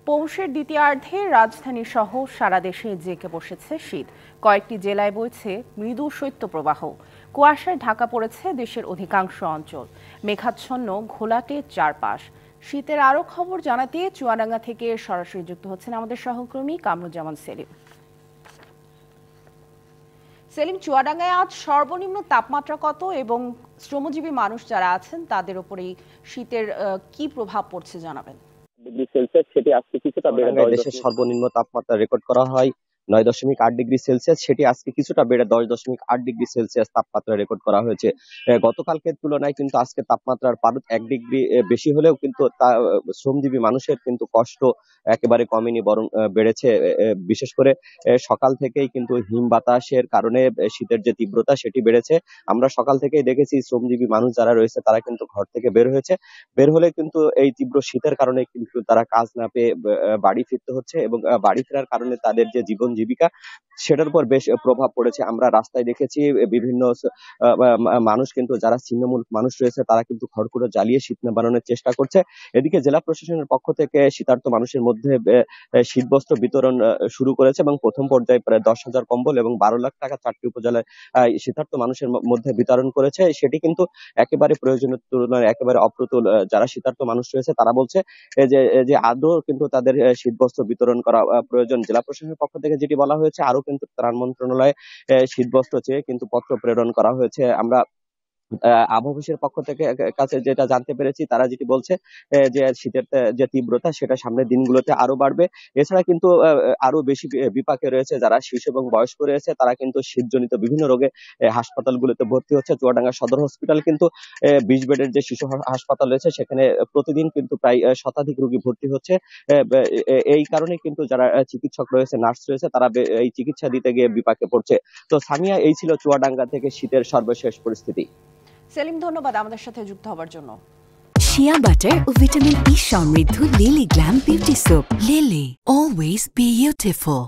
পৌষের দ্বিতীয়ার্ধে রাজধানী সহ সারা দেশে জেঁকে বসেছে শীত। কয়েকটি জেলায় বইছে মৃদু শৈত্যপ্রবাহ। কুয়াশায় ঢাকা পড়েছে দেশের অধিকাংশ অঞ্চল। মেঘাচ্ছন্ন ঘোলাটে চারপাশ। শীতের আরও খবর জানাতে চুয়াডাঙ্গা থেকে সরাসরি যুক্ত হচ্ছেন আমাদের সহকর্মী কামরুজ্জামান সেলিম। সেলিম, চুয়াডাঙ্গায় আজ সর্বনিম্ন তাপমাত্রা কত এবং শ্রমজীবী মানুষ যারা আছেন তাদের উপর এই শীতের কি প্রভাব পড়ছে জানাবেন। ডিগ্রি সেলসিয়াস, সেটি আজকে কিছুটা বেড়ে দেশের সর্বনিম্ন তাপমাত্রা রেকর্ড করা হয় 9.8 ডিগ্রি সেলসিয়াস। সেটি আজকে কিছুটা বেড়ে 10.8 ডিগ্রি সেলসিয়াস তাপমাত্রা রেকর্ড করা হয়েছে। গতকালকের তুলনায় কিন্তু আজকে তাপমাত্রার পারদ 1 ডিগ্রি বেশি হলেও কিন্তু শ্রমজীবী মানুষের কিন্তু কষ্ট একেবারে কমেনি, বরং বেড়েছে। বিশেষ করে সকাল থেকেই কিন্তু হিম বাতাসের কারণে শীতের যে তীব্রতা সেটি বেড়েছে। আমরা সকাল থেকেই দেখেছি শ্রমজীবী মানুষ যারা রয়েছে তারা কিন্তু ঘর থেকে বের হয়েছে। বের হলে কিন্তু এই তীব্র শীতের কারণে কিন্তু তারা কাজ না পেয়ে বাড়ি ফিরতে হচ্ছে, এবং বাড়ি ফেরার কারণে তাদের যে জীবন জীবিকা সেটার উপর বেশ প্রভাব পড়েছে। আমরা রাস্তায় দেখেছি বিভিন্ন মানুষ কিন্তু যারা ছিন্নমূল মানুষ রয়েছে তারা কিন্তু খড়কুটো জ্বালিয়ে শীত নিবারণের চেষ্টা করছে। এদিকে জেলা প্রশাসনের পক্ষ থেকে শীতার্ত মানুষের মধ্যে শীতবস্ত্র বিতরণ শুরু করেছে, এবং প্রথম পর্যায়ে প্রায় 10,000 কম্বল এবং 12 লাখ টাকা 4টি উপজেলায় শীতার্ত মানুষের মধ্যে বিতরণ করেছে। সেটি কিন্তু একেবারে প্রয়োজনের তুলনায় একেবারে অপ্রতুল। যারা শীতার্ত মানুষ রয়েছে তারা বলছে যে আদৌ কিন্তু তাদের শীতবস্ত্র বিতরণ করা প্রয়োজন। জেলা প্রশাসনের পক্ষ থেকে যেটি বলা হয়েছে, আরো কিন্তু ত্রাণ মন্ত্রণালয়ে শীতবস্ত্র চেয়ে কিন্তু পত্র প্রেরণ করা হয়েছে। আমরা আবহাওয়া অফিসের পক্ষ থেকে কাছে যেটা জানতে পেরেছি, তারা যেটি বলছে যে শীতের যে তীব্রতা সেটা সামনের দিনগুলোতে আরো বাড়বে। এছাড়া কিন্তু আরো বেশি বিপাকে রয়েছে যারা শিশু এবং বয়স্ক রয়েছে, তারা কিন্তু শীতজনিত বিভিন্ন রোগে হাসপাতালগুলোতে ভর্তি হচ্ছে। চুয়াডাঙ্গা সদর হসপিটাল কিন্তু 20 বেডের যে শিশু হাসপাতাল রয়েছে সেখানে প্রতিদিন কিন্তু প্রায় শতাধিক রোগী ভর্তি হচ্ছে। এই কারণে কিন্তু যারা চিকিৎসক রয়েছে, নার্স রয়েছে, তারা এই চিকিৎসা দিতে গিয়ে বিপাকে পড়ছে। তো সামিয়া, এই ছিল চুয়াডাঙ্গা থেকে শীতের সর্বশেষ পরিস্থিতি। সেলিম, ধন্যবাদ আমাদের সাথে যুক্ত হওয়ার জন্য। শিয়া বাটার ও ভিটামিন ই সমৃদ্ধ lily glam beauty soap. Lily, always beautiful.